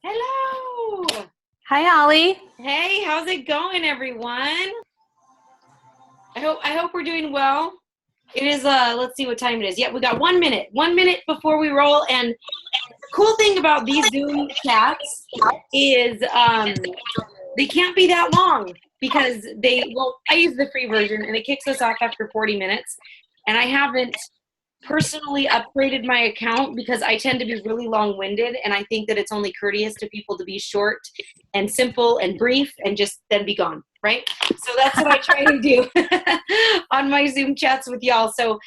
Hello. Hi, Holly. Hey, how's it going, everyone? I hope we're doing well. It is let's see what time it is. Yeah, we got 1 minute. 1 minute before we roll. And the cool thing about these Zoom chats is they can't be that long because I use the free version and it kicks us off after 40 minutes. And I haven't personally upgraded my account because I tend to be really long-winded, and I think that it's only courteous to people to be short and simple and brief and just then be gone, right? So that's what I try to do on my Zoom chats with y'all. So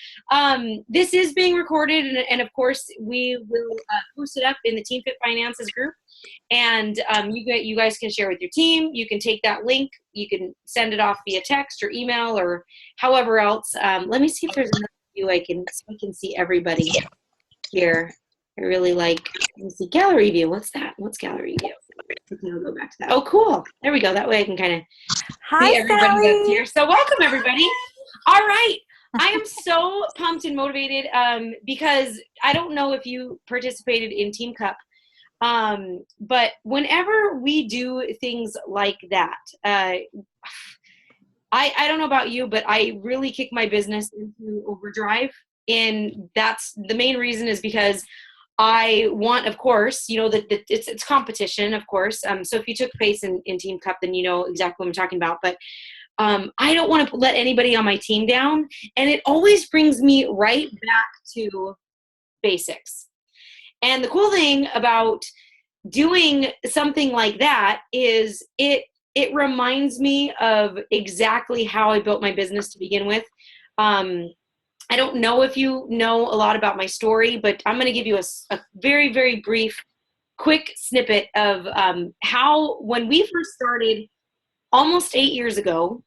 this is being recorded, and of course we will post it up in the Team Fit Finances group, and you guys can share with your team. You can take that link, you can send it off via text or email or however else. Let me see if there's another view I can see everybody here. I really like, let me see, gallery view. What's that? What's gallery view? Okay, I'll go back to that. Oh, cool. There we go. That way I can kind of see everybody that's here. So welcome, everybody. All right. I am so pumped and motivated because I don't know if you participated in Team Cup, but whenever we do things like that, I don't know about you, but I really kick my business into overdrive. And that's the main reason is because I want, of course, that it's competition, of course. So if you took place in Team Cup, then you know exactly what I'm talking about. But I don't want to let anybody on my team down. And it always brings me right back to basics. And the cool thing about doing something like that is it reminds me of exactly how I built my business to begin with. I don't know if you know a lot about my story, but I'm going to give you a very, very brief, quick snippet of how when we first started almost 8 years ago,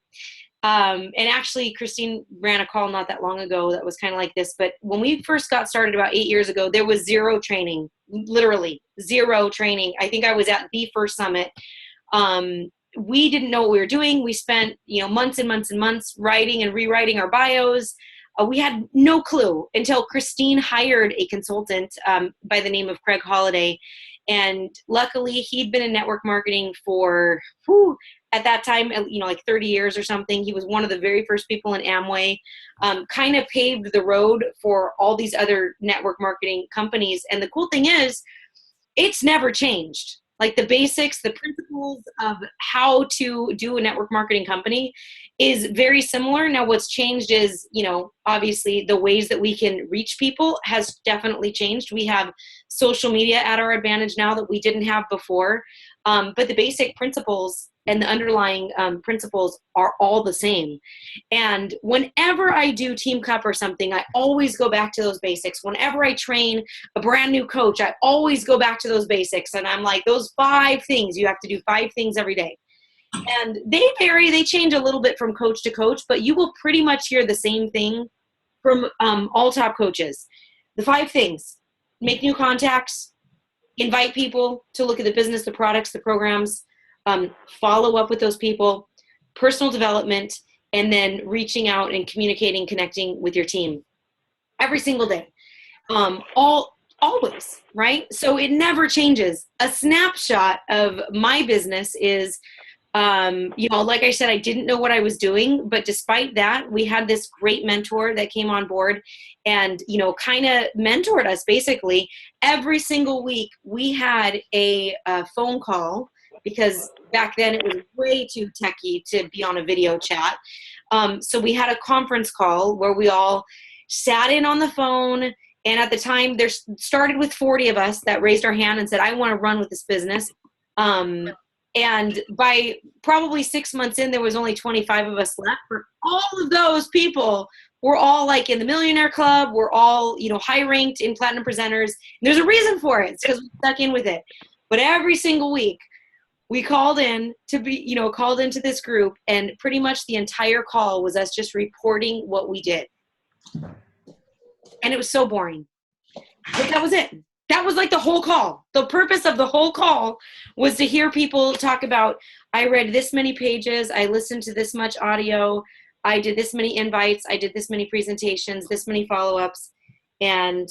and actually Christine ran a call not that long ago that was kind of like this, but when we first got started about 8 years ago, there was zero training, literally zero training. I think I was at the first summit. We didn't know what we were doing. We spent, months and months and months writing and rewriting our bios. We had no clue until Christine hired a consultant by the name of Craig Holiday. And luckily he'd been in network marketing for, at that time, like 30 years or something. He was one of the very first people in Amway, kind of paved the road for all these other network marketing companies. And the cool thing is, it's never changed. Like the basics, the principles of how to do a network marketing company is very similar. Now what's changed is, obviously the ways that we can reach people has definitely changed. We have social media at our advantage now that we didn't have before. But the basic principles and the underlying principles are all the same. And whenever I do Team Cup or something, I always go back to those basics. Whenever I train a brand new coach, I always go back to those basics. And I'm like, those 5 things, you have to do 5 things every day. And they vary, they change a little bit from coach to coach, but you will pretty much hear the same thing from all top coaches. The 5 things: make new contacts, invite people to look at the business, the products, the programs, follow up with those people, personal development, and then reaching out and communicating, connecting with your team every single day. Always, right? So it never changes. A snapshot of my business is, like I said, I didn't know what I was doing, but despite that, we had this great mentor that came on board and, kind of mentored us basically. Every single week we had a phone call, because back then it was way too techy to be on a video chat. So we had a conference call where we all sat in on the phone. And at the time, there started with 40 of us that raised our hand and said, I want to run with this business. And by probably 6 months in, there was only 25 of us left. For all of those people, we're all like in the Millionaire Club. We're all, high ranked in Platinum Presenters. And there's a reason for it. It's because we stuck in with it. But every single week, we called in to be, called into this group, and pretty much the entire call was us just reporting what we did. And it was so boring. But that was it. That was like the whole call. The purpose of the whole call was to hear people talk about, I read this many pages, I listened to this much audio, I did this many invites, I did this many presentations, this many follow-ups. And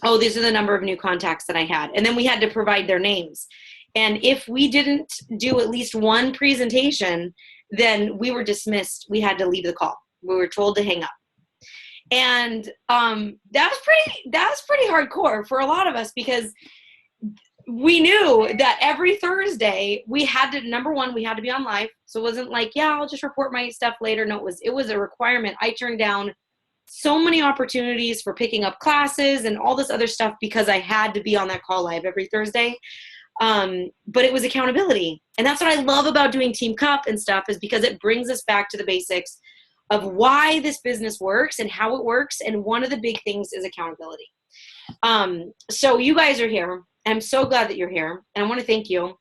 oh, these are the number of new contacts that I had. And then we had to provide their names. And if we didn't do at least one presentation, then we were dismissed. We had to leave the call. We were told to hang up. And that was pretty hardcore for a lot of us, because we knew that every Thursday we had to, number one, we had to be on live. So it wasn't like, yeah, I'll just report my stuff later. No, it was a requirement. I turned down so many opportunities for picking up classes and all this other stuff because I had to be on that call live every Thursday. But it was accountability. And that's what I love about doing Team Cup and stuff, is because it brings us back to the basics of why this business works and how it works. And one of the big things is accountability. So you guys are here. I'm so glad that you're here, and I want to thank you.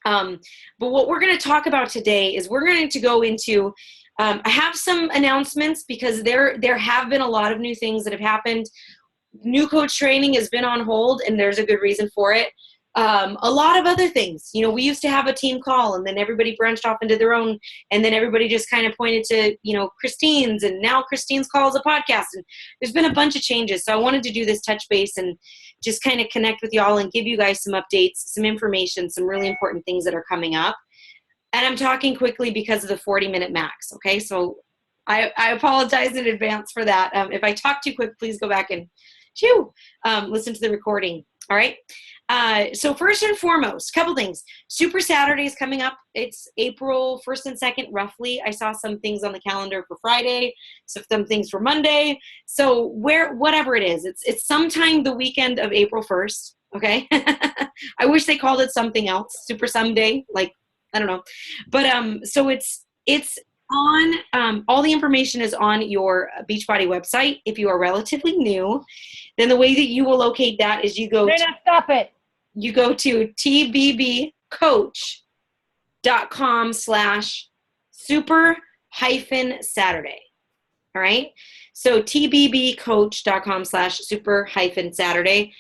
But what we're going to talk about today is we're going to go into, I have some announcements, because there have been a lot of new things that have happened. New coach training has been on hold, and there's a good reason for it. A lot of other things. You know, we used to have a team call, and then everybody branched off into their own, and then everybody just kind of pointed to, you know, Christine's, and now Christine's call is a podcast, and there's been a bunch of changes. So I wanted to do this touch base and just kind of connect with y'all and give you guys some updates, some information, some really important things that are coming up. And I'm talking quickly because of the 40-minute max. Okay. So I apologize in advance for that. If I talk too quick, please go back and listen to the recording. All right. So first and foremost, a couple things. Super Saturday is coming up. It's April 1st and 2nd, roughly. I saw some things on the calendar for Friday, some things for Monday. So whatever it is, it's sometime the weekend of April 1st. Okay. I wish they called it something else. Super Someday. Like, I don't know. But, so it's on, all the information is on your Beachbody website. If you are relatively new, then the way that you will locate that is you go stop it. You go to tbbcoach.com/super-Saturday. All right. So tbbcoach.com/super-Saturday.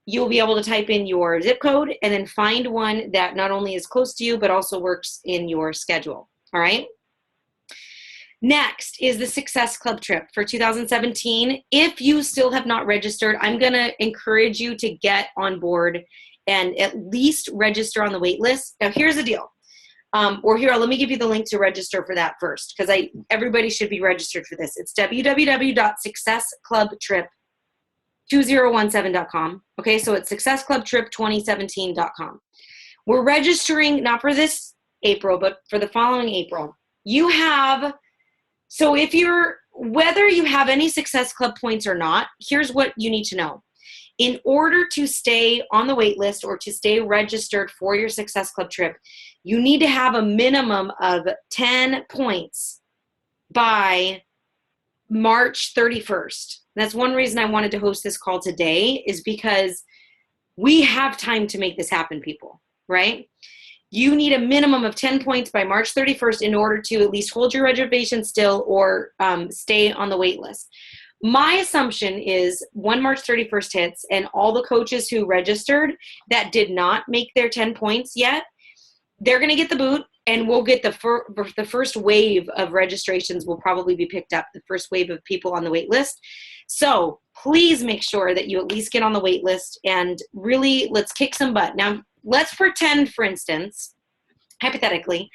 You'll be able to type in your zip code and then find one that not only is close to you, but also works in your schedule. All right. Next is the Success Club trip for 2017. If you still have not registered, I'm going to encourage you to get on board and at least register on the wait list. Now, here's the deal. Let me give you the link to register for that first, because everybody should be registered for this. It's www.successclubtrip2017.com. Okay, so it's successclubtrip2017.com. We're registering not for this April, but for the following April. So whether you have any Success Club points or not, here's what you need to know. In order to stay on the wait list or to stay registered for your Success Club trip, you need to have a minimum of 10 points by March 31st. That's one reason I wanted to host this call today, is because we have time to make this happen, people, right? You need a minimum of 10 points by March 31st in order to at least hold your reservation still or stay on the wait list. My assumption is when March 31st hits and all the coaches who registered that did not make their 10 points yet, they're going to get the boot, and we'll get the first wave of registrations will probably be picked up, the first wave of people on the wait list. So please make sure that you at least get on the wait list, and really let's kick some butt. Now, let's pretend, for instance, hypothetically,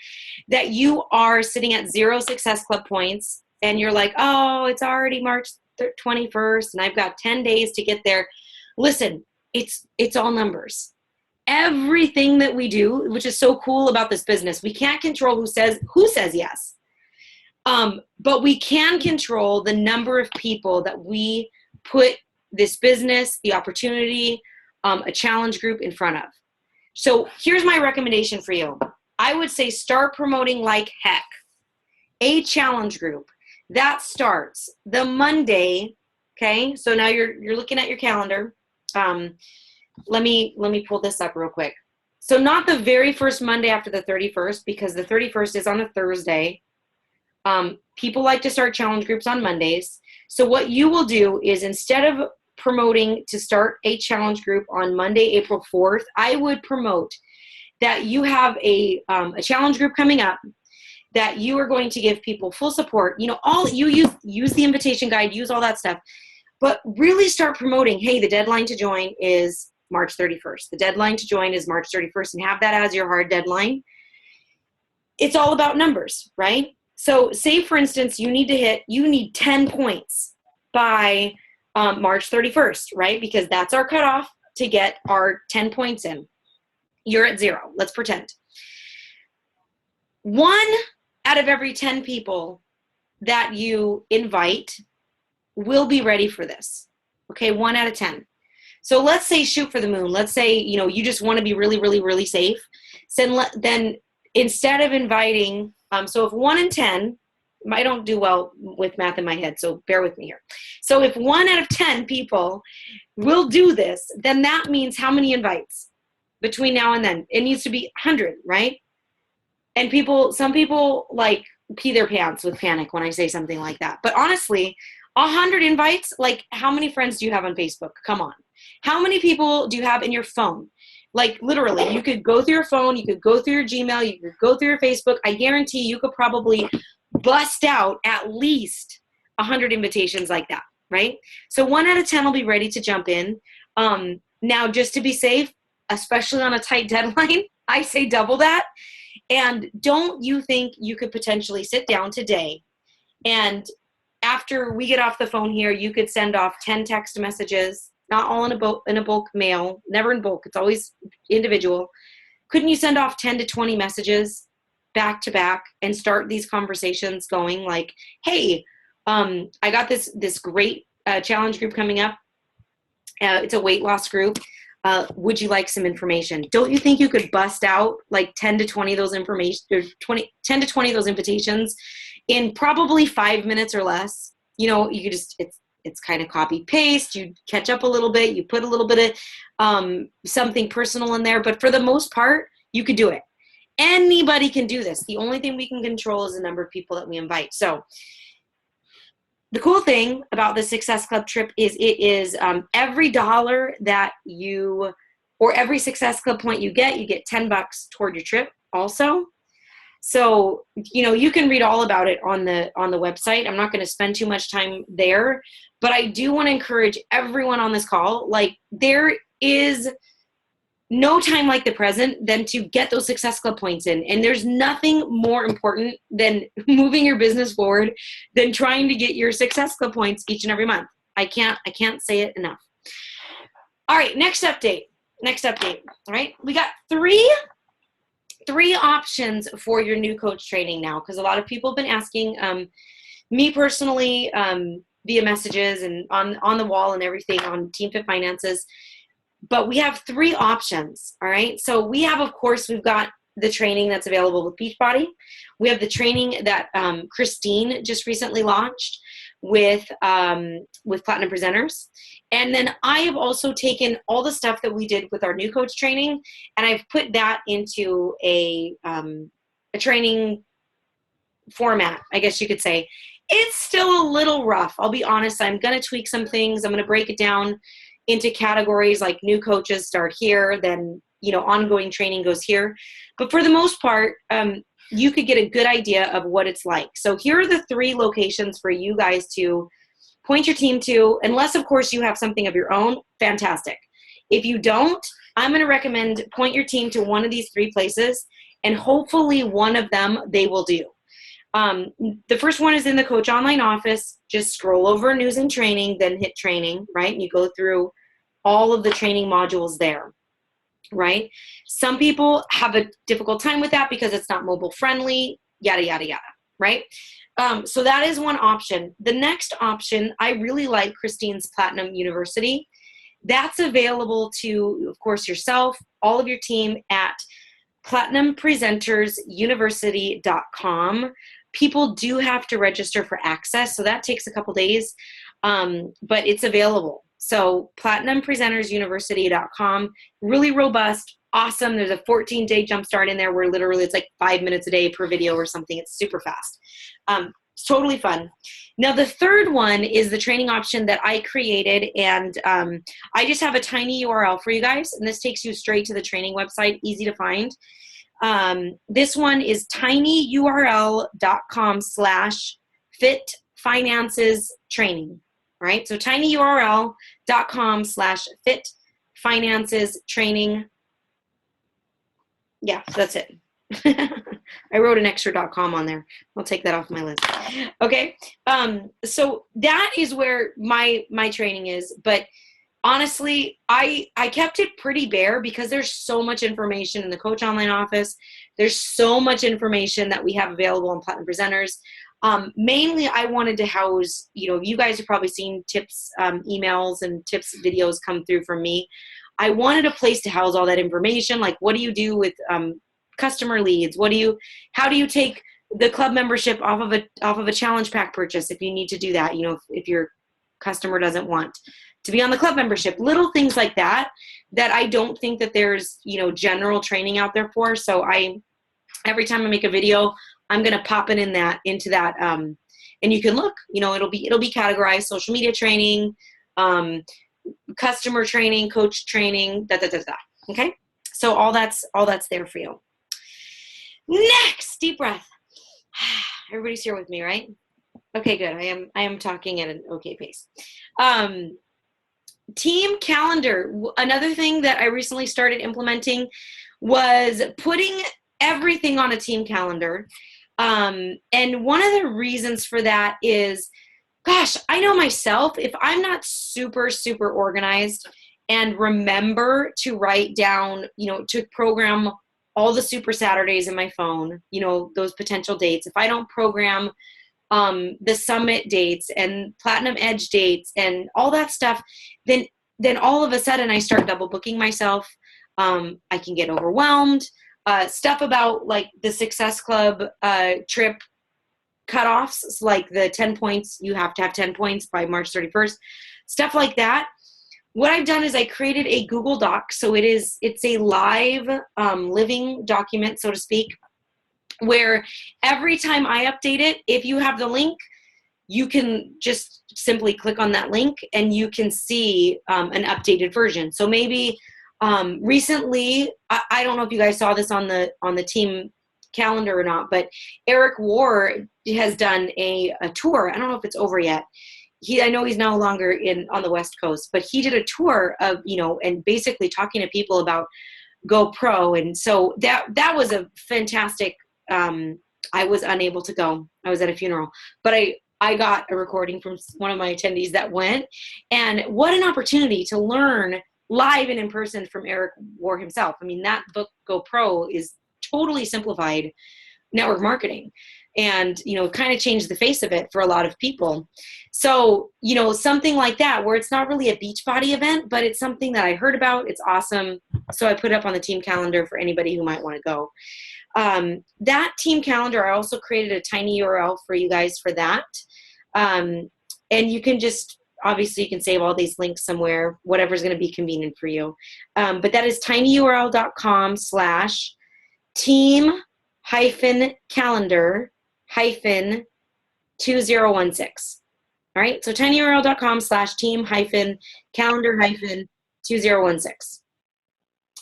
that you are sitting at 0 Success Club points and you're like, oh, it's already March 21st and I've got 10 days to get there. Listen, it's all numbers. Everything that we do, which is so cool about this business, we can't control who says yes. But we can control the number of people that we put this business, the opportunity, a challenge group in front of. So here's my recommendation for you. I would say start promoting like heck. A challenge group that starts the Monday. Okay. So now you're looking at your calendar. Let me pull this up real quick. So not the very first Monday after the 31st, because the 31st is on a Thursday. People like to start challenge groups on Mondays. So what you will do is, instead of promoting to start a challenge group on Monday, April 4th, I would promote that you have a challenge group coming up, that you are going to give people full support. You know, all you use the invitation guide, use all that stuff. but really start promoting, hey, the deadline to join is March 31st. The deadline to join is March 31st, and have that as your hard deadline. It's all about numbers, right? So say, for instance, you need 10 points by March 31st, right? Because that's our cutoff to get our 10 points in. You're at 0. Let's pretend. 1 out of every 10 people that you invite will be ready for this. Okay, 1 out of 10. So let's say shoot for the moon. Let's say, you just want to be really, really, really safe. So then instead of inviting, so if 1 in 10, I don't do well with math in my head, so bear with me here. So if 1 out of 10 people will do this, then that means how many invites between now and then? It needs to be 100, right? And some people like pee their pants with panic when I say something like that. But honestly, 100 invites, like how many friends do you have on Facebook? Come on. How many people do you have in your phone? Like literally, you could go through your phone, you could go through your Gmail, you could go through your Facebook. I guarantee you could probably bust out at least 100 invitations like that, right? So 1 out of 10 will be ready to jump in. Now, just to be safe, especially on a tight deadline, I say double that. And don't you think you could potentially sit down today and after we get off the phone here, you could send off 10 text messages, not all in a bulk mail, never in bulk. It's always individual. Couldn't you send off 10 to 20 messages back to back and start these conversations going like, hey, I got this great challenge group coming up. It's a weight loss group. Would you like some information? Don't you think you could bust out like 10 to 20 of those 10 to 20 of those invitations in probably 5 minutes or less? You could just, it's kind of copy paste. You catch up a little bit. You put a little bit of something personal in there. But for the most part, you could do it. Anybody can do this. The only thing we can control is the number of people that we invite. So the cool thing about the Success Club trip is it is every dollar that you, or every Success Club point you get $10 toward your trip also. So, you can read all about it on the website. I'm not going to spend too much time there, but I do want to encourage everyone on this call. Like, there is no time like the present than to get those Success Club points in. And there's nothing more important than moving your business forward than trying to get your Success Club points each and every month. I can't say it enough. All right, next update. All right, we got three options for your new coach training now, because a lot of people have been asking me personally via messages and on the wall and everything on Team Fit Finances. But we have 3 options, all right? So we've got the training that's available with Beachbody. We have the training that Christine just recently launched with Platinum Presenters. And then I have also taken all the stuff that we did with our new coach training, and I've put that into a training format, I guess you could say. It's still a little rough. I'll be honest. I'm going to tweak some things. I'm going to break it down into categories like new coaches start here, then, ongoing training goes here. But for the most part, you could get a good idea of what it's like. So here are the 3 locations for you guys to point your team to, unless, of course, you have something of your own. Fantastic. If you don't, I'm going to recommend point your team to one of these 3 places, and hopefully one of them they will do. The first one is in the Coach Online office. Just scroll over news and training, then hit training, right? And you go through all of the training modules there, right? Some people have a difficult time with that because it's not mobile friendly, yada, yada, yada, right? So that is one option. The next option, I really like Christine's Platinum University. That's available to, of course, yourself, all of your team at platinumpresentersuniversity.com. People do have to register for access, so that takes a couple days, but it's available. So platinumpresentersuniversity.com, really robust, awesome. There's a 14-day jumpstart in there where literally it's like 5 minutes a day per video or something. It's super fast. It's totally fun. Now, the third one is the training option that I created, and I just have a tiny URL for you guys, and this takes you straight to the training website, easy to find. This one is tinyurl.com/fitfinancestraining. All right. So tinyurl.com/fit finances training. Yeah, that's it. I wrote an extra .com on there. I'll take that off my list. Okay. So that is where my training is. But honestly, I kept it pretty bare because there's so much information in the Coach Online office. There's so much information that we have available on Platinum Presenters. Mainly, I wanted to house, you guys have probably seen tips, emails and tips videos come through from me. I wanted a place to house all that information. Like, what do you do with customer leads? How do you take the club membership off of a challenge pack purchase if you need to do that? If your customer doesn't want to be on the club membership, little things like that I don't think that there's, general training out there for. So every time I make a video, I'm going to pop it into that. And you can look, it'll be categorized: social media training, customer training, coach training, Okay. So all that's there for you. Next, deep breath. Everybody's here with me, right? Okay, good. I am talking at an okay pace. Team calendar. Another thing that I recently started implementing was putting everything on a team calendar. And one of the reasons for that is, gosh, I know myself, if I'm not super, super organized and remember to write down, to program all the Super Saturdays in my phone, those potential dates, if I don't program the summit dates and Platinum Edge dates and all that stuff, then all of a sudden I start double booking myself. I can get overwhelmed. Stuff about like the Success Club trip cutoffs, like the 10 points, you have to have 10 points by March 31st, stuff like that. What I've done is I created a Google Doc. So it's a live living document, so to speak, where every time I update it, if you have the link, you can just simply click on that link and you can see an updated version. So maybe recently, I don't know if you guys saw this on the team calendar or not, but Eric War has done a tour. I don't know if it's over yet. I know he's no longer on the West Coast, but he did a tour of, and basically talking to people about GoPro. And so that was a fantastic, I was unable to go. I was at a funeral, but I got a recording from one of my attendees that went, and what an opportunity to learn live and in person from Eric War himself. I mean, that book, GoPro, is totally simplified network marketing and, kind of changed the face of it for a lot of people. So, something like that, where it's not really a Beachbody event, but it's something that I heard about. It's awesome. So I put it up on the team calendar for anybody who might want to go. That team calendar, I also created a tiny URL for you guys for that. And you can just, obviously you can save all these links somewhere, whatever's going to be convenient for you. But that is tinyurl.com/team-calendar-2016. All right. So tinyurl.com/team-calendar-2016.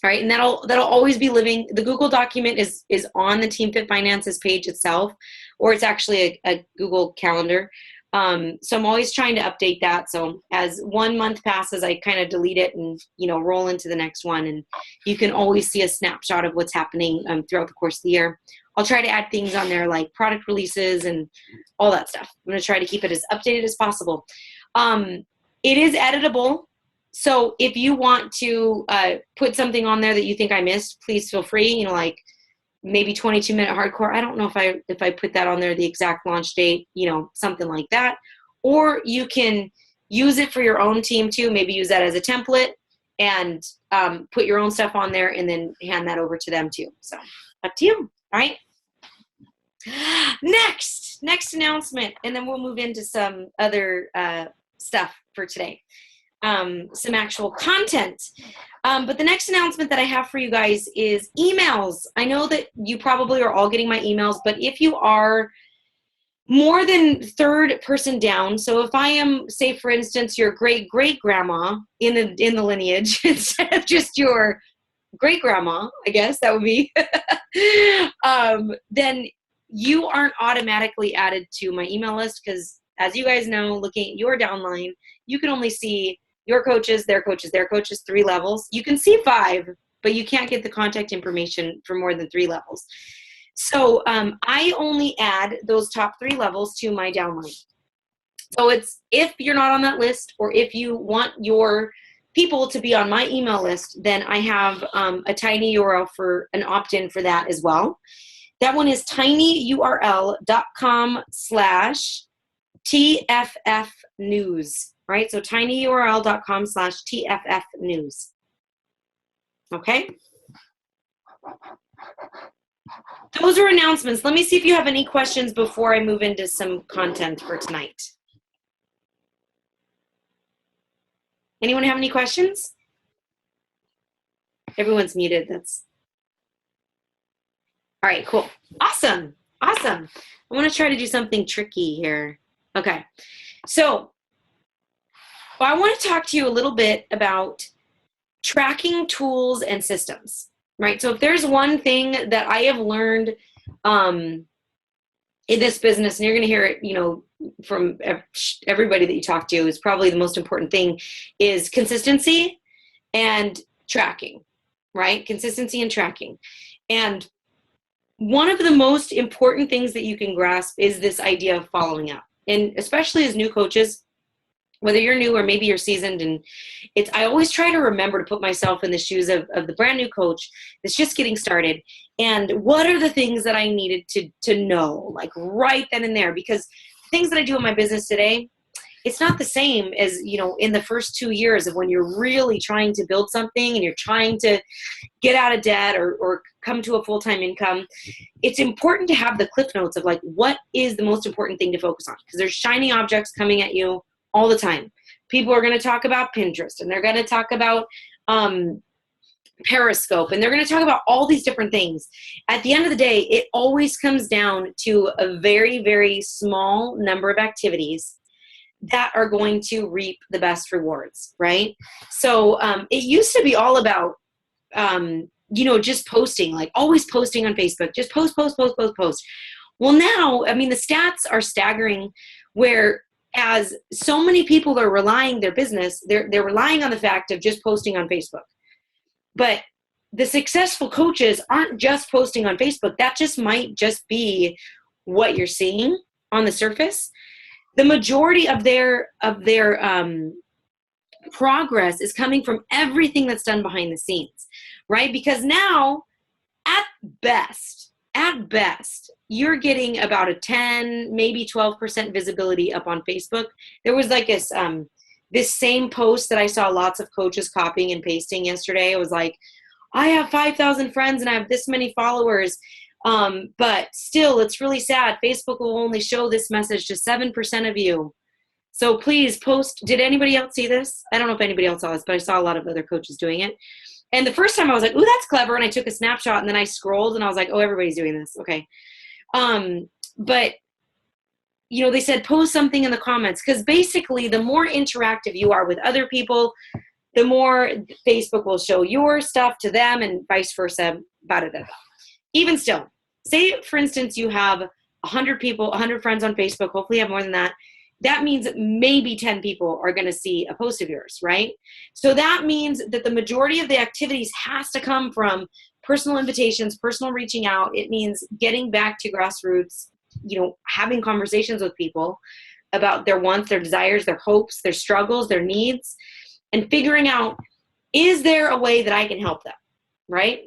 All right. And that'll always be living. The Google document is on the Team Fit Finances page itself, or it's actually a Google Calendar. So I'm always trying to update that. So as 1 month passes, I kind of delete it and, roll into the next one. And you can always see a snapshot of what's happening throughout the course of the year. I'll try to add things on there like product releases and all that stuff. I'm going to try to keep it as updated as possible. It is editable. So if you want to put something on there that you think I missed, please feel free, like maybe 22-minute hardcore. I don't know if I put that on there, the exact launch date, something like that. Or you can use it for your own team too. Maybe use that as a template and put your own stuff on there and then hand that over to them too. So up to you. All right. Next announcement, and then we'll move into some other stuff for today. Some actual content. But the next announcement that I have for you guys is emails. I know that you probably are all getting my emails, but if you are more than third person down, so if I am, say for instance, your great-great-grandma in the lineage instead of just your great-grandma, I guess that would be, then you aren't automatically added to my email list because as you guys know, looking at your downline, you can only see your coaches, their coaches, their coaches, 3 levels. You can see 5, but you can't get the contact information for more than 3 levels. So I only add those top 3 levels to my downline. So it's, if you're not on that list, or if you want your people to be on my email list, then I have a tiny URL for an opt-in for that as well. That one is tinyurl.com/TFF news, right? So tinyurl.com/TFF news. Okay. Those are announcements. Let me see if you have any questions before I move into some content for tonight. Anyone have any questions? Everyone's muted. That's all right. Cool. Awesome. Awesome. I want to try to do something tricky here. Okay. So I want to talk to you a little bit about tracking tools and systems, right? So if there's one thing that I have learned in this business, and you're going to hear it, you know, from everybody that you talk to, is probably the most important thing, is consistency and tracking, right? Consistency and tracking. And one of the most important things that you can grasp is this idea of following up. And especially as new coaches, whether you're new or maybe you're seasoned, and I always try to remember to put myself in the shoes of the brand new coach that's just getting started. And what are the things that I needed to know, like right then and there? Because things that I do in my business today, it's not the same as, you know, in the first 2 years of when you're really trying to build something and you're trying to get out of debt or come to a full-time income. It's important to have the cliff notes of like, what is the most important thing to focus on? Because there's shiny objects coming at you all the time. People are going to talk about Pinterest, and they're going to talk about Periscope, and they're going to talk about all these different things. At the end of the day, it always comes down to a very, very small number of activities that are going to reap the best rewards, right? So it used to be all about, you know, just posting, like always posting on Facebook, just post. Well, now, I mean, the stats are staggering, where as so many people are relying their business, they're relying on the fact of just posting on Facebook. But the successful coaches aren't just posting on Facebook. That just might just be what you're seeing on the surface. The majority of their progress is coming from everything that's done behind the scenes, right? Because now, at best, you're getting about a 10, maybe 12% visibility up on Facebook. There was like this same post that I saw lots of coaches copying and pasting yesterday. It was like, I have 5,000 friends and I have this many followers. But still, it's really sad. Facebook will only show this message to 7% of you. So please post. Did anybody else see this? I don't know if anybody else saw this, but I saw a lot of other coaches doing it. And the first time I was like, ooh, that's clever. And I took a snapshot, and then I scrolled and I was like, oh, everybody's doing this. Okay. But you know, they said post something in the comments, because basically the more interactive you are with other people, the more Facebook will show your stuff to them, and vice versa. Even still, say for instance you have 100 people, 100 friends on Facebook. Hopefully you have more than that. That means maybe 10 people are going to see a post of yours, right? So that means that the majority of the activities has to come from personal invitations, personal reaching out. It means getting back to grassroots, you know, having conversations with people about their wants, their desires, their hopes, their struggles, their needs, and figuring out, is there a way that I can help them, right?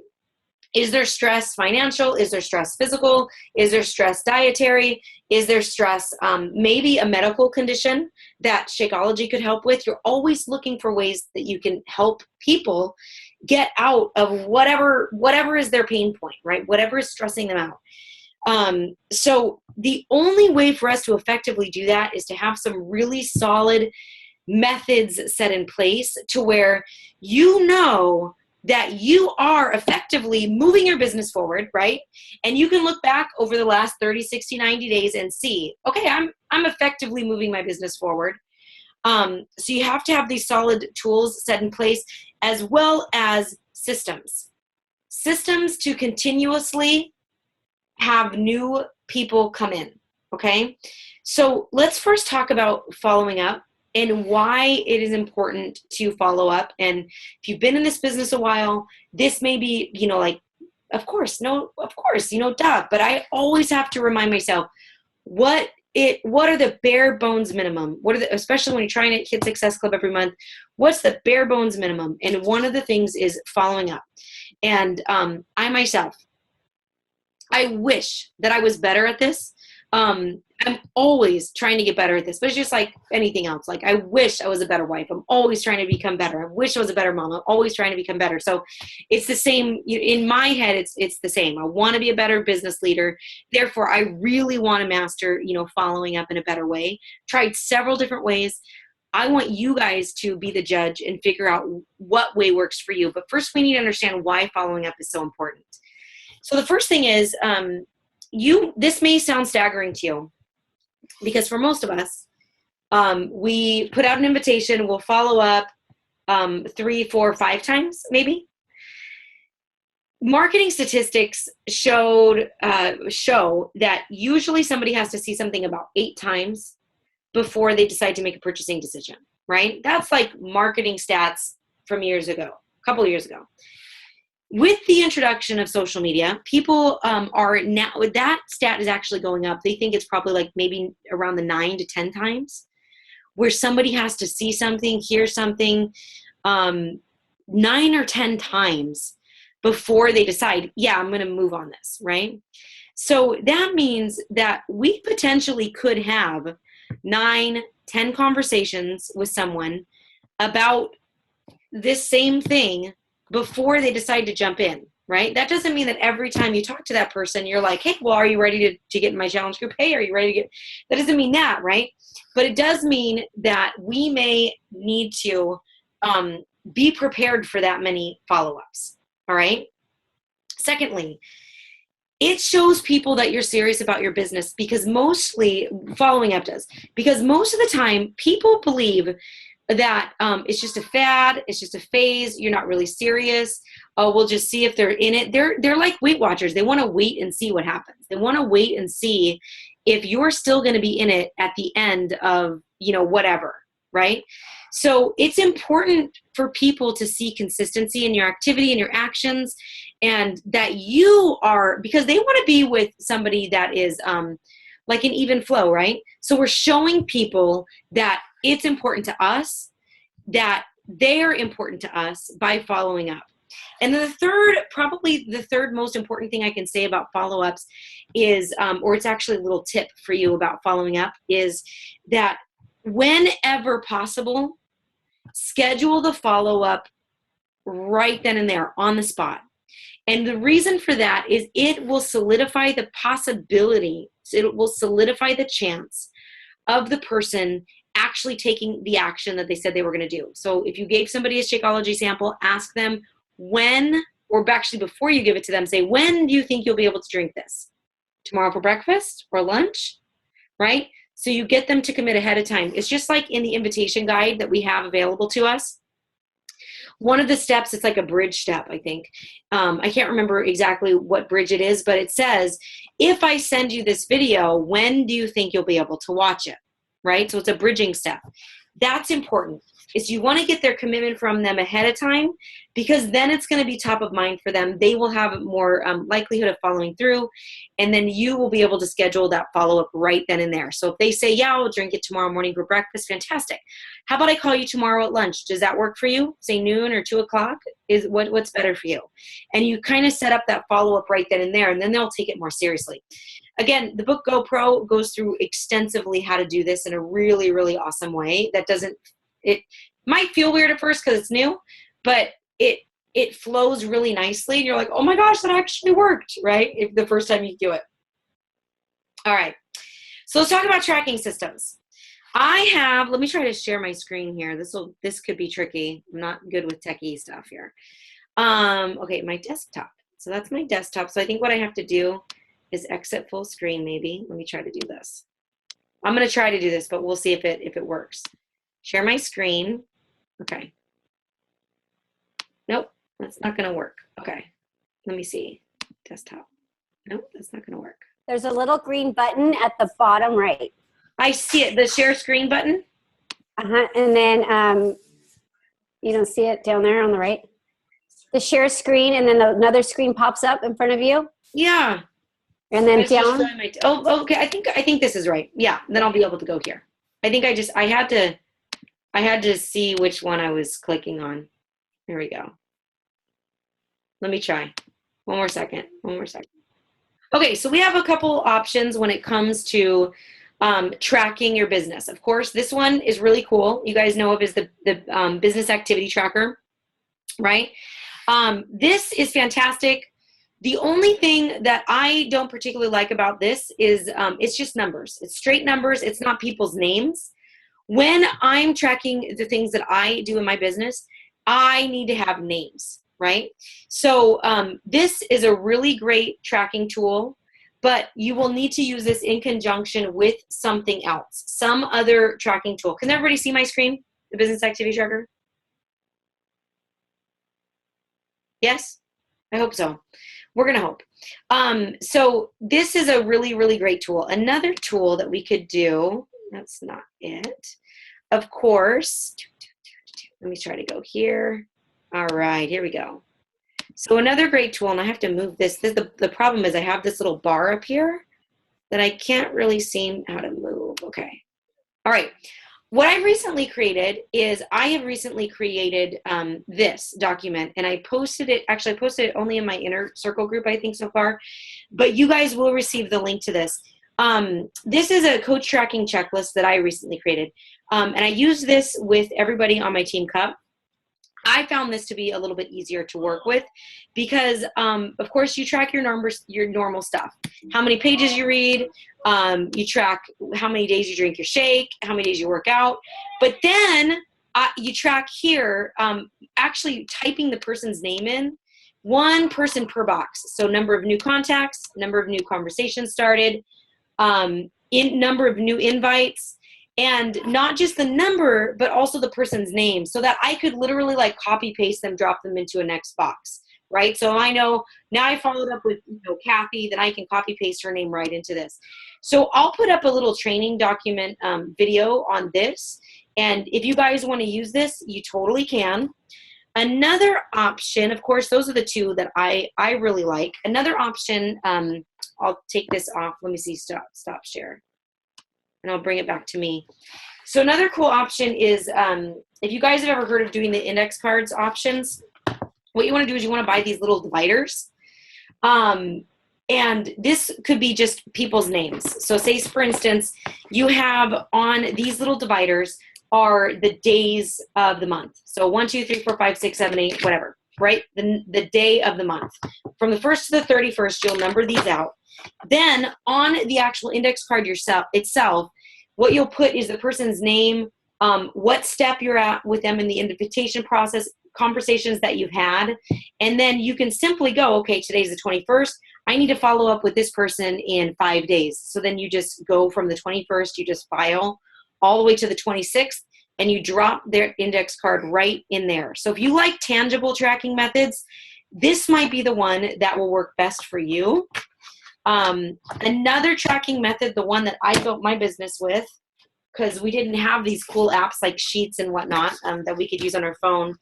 Is there stress financial? Is there stress physical? Is there stress dietary? Is there stress maybe a medical condition that Shakeology could help with? You're always looking for ways that you can help people get out of whatever is their pain point, right? Whatever is stressing them out. So the only way for us to effectively do that is to have some really solid methods set in place to where you know that you are effectively moving your business forward, right? And you can look back over the last 30, 60, 90 days and see, okay, I'm effectively moving my business forward. So you have to have these solid tools set in place, as well as systems to continuously have new people come in. Okay. So let's first talk about following up and why it is important to follow up. And if you've been in this business a while, this may be, like, of course, no, of course, duh. But I always have to remind myself what are the bare bones minimum? Especially when you're trying to hit Success Club every month, what's the bare bones minimum? And one of the things is following up. And I myself, I wish that I was better at this. I'm always trying to get better at this, but it's just like anything else. Like, I wish I was a better wife. I'm always trying to become better. I wish I was a better mom. I'm always trying to become better. So it's the same in my head. It's the same. I want to be a better business leader. Therefore, I really want to master, following up in a better way. Tried several different ways. I want you guys to be the judge and figure out what way works for you. But first, we need to understand why following up is so important. So the first thing is, this may sound staggering to you, because for most of us, we put out an invitation, we'll follow up 3, 4, 5 times, maybe. Marketing statistics show that usually somebody has to see something about 8 times before they decide to make a purchasing decision, right? That's like marketing stats from years ago, a couple of years ago. With the introduction of social media, people are now, that stat is actually going up. They think it's probably like maybe around the 9 to 10 times where somebody has to see something, hear something, 9 or 10 times before they decide, yeah, I'm going to move on this, right? So that means that we potentially could have 9, 10 conversations with someone about this same thing before they decide to jump in, right? That doesn't mean that every time you talk to that person, you're like, hey, well, are you ready to get in my challenge group? Hey, are you ready to get, that doesn't mean that, right? But it does mean that we may need to be prepared for that many follow-ups, all right? Secondly, it shows people that you're serious about your business, because mostly, following up does, because most of the time people believe that it's just a fad, it's just a phase, you're not really serious. Oh, we'll just see if they're in it. They're like Weight Watchers. They want to wait and see what happens. They want to wait and see if you're still going to be in it at the end of, whatever, right? So it's important for people to see consistency in your activity and your actions, and that you are, because they want to be with somebody that is like an even flow, right? So we're showing people that it's important to us, that they're important to us by following up. And then probably the third most important thing I can say about follow-ups is, or it's actually a little tip for you about following up, is that whenever possible, schedule the follow-up right then and there on the spot. And the reason for that is it will solidify the possibility, it will solidify the chance of the person actually taking the action that they said they were going to do. So if you gave somebody a Shakeology sample, ask them when, or actually before you give it to them, say, when do you think you'll be able to drink this? Tomorrow for breakfast or lunch, right? So you get them to commit ahead of time. It's just like in the invitation guide that we have available to us. One of the steps, it's like a bridge step, I think. I can't remember exactly what bridge it is, but it says, if I send you this video, when do you think you'll be able to watch it? Right? So it's a bridging step. That's important, is you want to get their commitment from them ahead of time, because then it's going to be top of mind for them. They will have more likelihood of following through, and then you will be able to schedule that follow-up right then and there. So if they say, yeah, I'll drink it tomorrow morning for breakfast, fantastic. How about I call you tomorrow at lunch? Does that work for you? Say noon or 2 o'clock? Is what's better for you? And you kind of set up that follow-up right then and there, and then they'll take it more seriously. Again, the book GoPro goes through extensively how to do this in a really, really awesome way. It might feel weird at first because it's new, but it flows really nicely. And you're like, oh my gosh, that actually worked, right? If the first time you do it. All right. So let's talk about tracking systems. Let me try to share my screen here. This could be tricky. I'm not good with techie stuff here. Okay, my desktop. So that's my desktop. So I think what I have to do is exit full screen maybe. Let me try to do this. I'm going to try to do this, but we'll see if it works. Share my screen. Okay. Nope, that's not going to work. Okay. Let me see. Desktop. Nope, that's not going to work. There's a little green button at the bottom right. I see it, the share screen button. And then you don't see it down there on the right? The share screen, and then another screen pops up in front of you. Yeah. And then down. Okay. I think this is right. Yeah. Then I'll be able to go here. I think I had to see which one I was clicking on. Here we go. Let me try. One more second. Okay, so we have a couple options when it comes to tracking your business. Of course, this one is really cool. You guys know of is the business activity tracker, right? This is fantastic. The only thing that I don't particularly like about this is it's just numbers. It's straight numbers. It's not people's names. When I'm tracking the things that I do in my business, I need to have names, right? So this is a really great tracking tool, but you will need to use this in conjunction with something else, some other tracking tool. Can everybody see my screen, the business activity tracker? Yes? I hope so. We're going to hope. So this is a really, really great tool. Another tool that we could do, that's not it. Of course, let me try to go here. All right, here we go. So another great tool, and I have to move this. The problem is I have this little bar up here that I can't really see how to move. Okay. All right. What I've recently created is I have recently created this document, and I posted it. Actually, I posted it only in my inner circle group, I think, so far. But you guys will receive the link to this. This is a coach tracking checklist that I recently created. And I use this with everybody on my Team Cup. I found this to be a little bit easier to work with because, of course, you track your numbers, your normal stuff. How many pages you read, you track how many days you drink your shake, how many days you work out. But then you track here, actually typing the person's name in, one person per box. So number of new contacts, number of new conversations started, number of new invites, and not just the number, but also the person's name, so that I could literally like copy paste them, drop them into a next box, right? So I know now I followed up with Kathy, then I can copy paste her name right into this. So I'll put up a little training document video on this. And if you guys want to use this, you totally can. Another option, of course, those are the two that I really like. Another option, I'll take this off. Let me see, stop share. And I'll bring it back to me. So another cool option is, if you guys have ever heard of doing the index cards options, what you want to do is you want to buy these little dividers. And this could be just people's names. So say, for instance, you have on these little dividers are the days of the month. So 1, 2, 3, 4, 5, 6, 7, 8, whatever, right? The day of the month. From the 1st to the 31st, you'll number these out. Then on the actual index card itself, what you'll put is the person's name, what step you're at with them in the invitation process, conversations that you've had, and then you can simply go, okay, today's the 21st. I need to follow up with this person in 5 days. So then you just go from the 21st, you just file all the way to the 26th, and you drop their index card right in there. So if you like tangible tracking methods, this might be the one that will work best for you. Another tracking method, the one that I built my business with, because we didn't have these cool apps like Sheets and whatnot that we could use on our phone,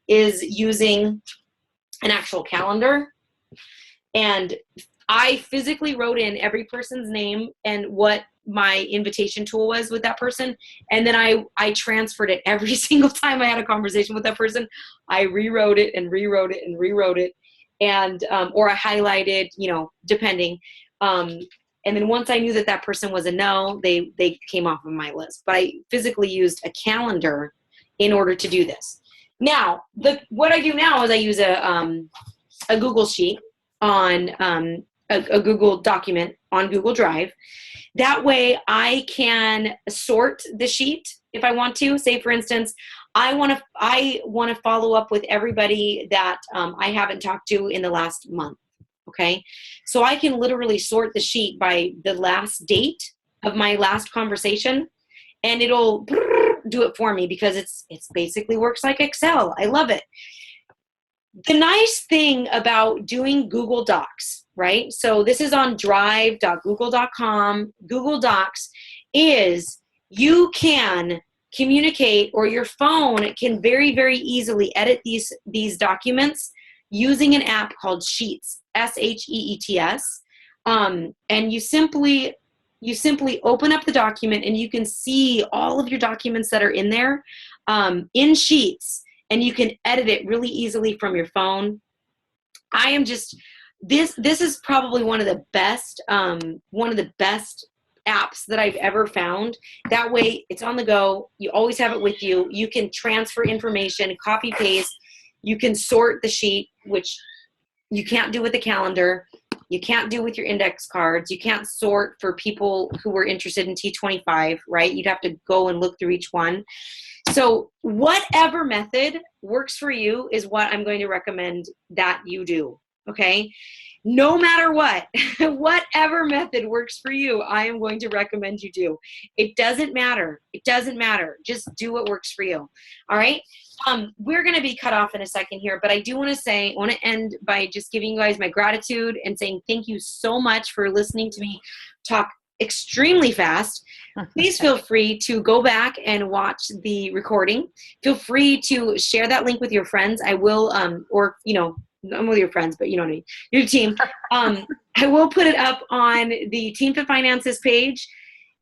is using an actual calendar. And I physically wrote in every person's name and what my invitation tool was with that person. And then I transferred it every single time I had a conversation with that person. I rewrote it and rewrote it and rewrote it. And or I highlighted, depending. And then once I knew that person was a no, they came off of my list. But I physically used a calendar in order to do this. Now, what I do now is I use a Google Sheet on a Google document on Google Drive. That way I can sort the sheet if I want to. Say, for instance, I want to follow up with everybody that I haven't talked to in the last month. Okay, so I can literally sort the sheet by the last date of my last conversation, and it'll do it for me because it's basically works like Excel. I love it. The nice thing about doing Google Docs right? So this is on drive.google.com. Google Docs is you can communicate, or your phone can very, very easily edit these documents using an app called Sheets, Sheets. And you simply open up the document and you can see all of your documents that are in there in Sheets, and you can edit it really easily from your phone. I am just, this is probably one of the best apps that I've ever found. That way it's on the go. You always have it with you. You can transfer information, copy paste. You can sort the sheet, which you can't do with the calendar. You can't do with your index cards. You can't sort for people who were interested in T25, right? You'd have to go and look through each one. So whatever method works for you is what I'm going to recommend that you do, okay? No matter what, whatever method works for you, I am going to recommend you do. It doesn't matter. It doesn't matter. Just do what works for you, all right? We're going to be cut off in a second here, but I do want to end by just giving you guys my gratitude and saying thank you so much for listening to me talk extremely fast. Please feel free to go back and watch the recording. Feel free to share that link with your friends. I will, or, you know, I'm with your friends, but you know what I mean, your team. I will put it up on the Team Fit Finances page.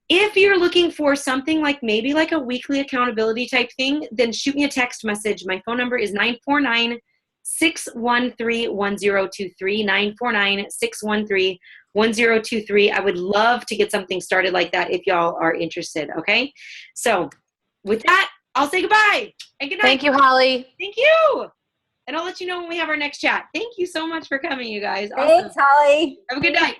If you're looking for something like maybe like a weekly accountability type thing, then shoot me a text message. My phone number is 949-613-1023, 949-613-1023. I would love to get something started like that if y'all are interested, okay? So with that, I'll say goodbye and good night. Thank you, Holly. Thank you. And I'll let you know when we have our next chat. Thank you so much for coming, you guys. Awesome. Thanks, Holly. Have a good night.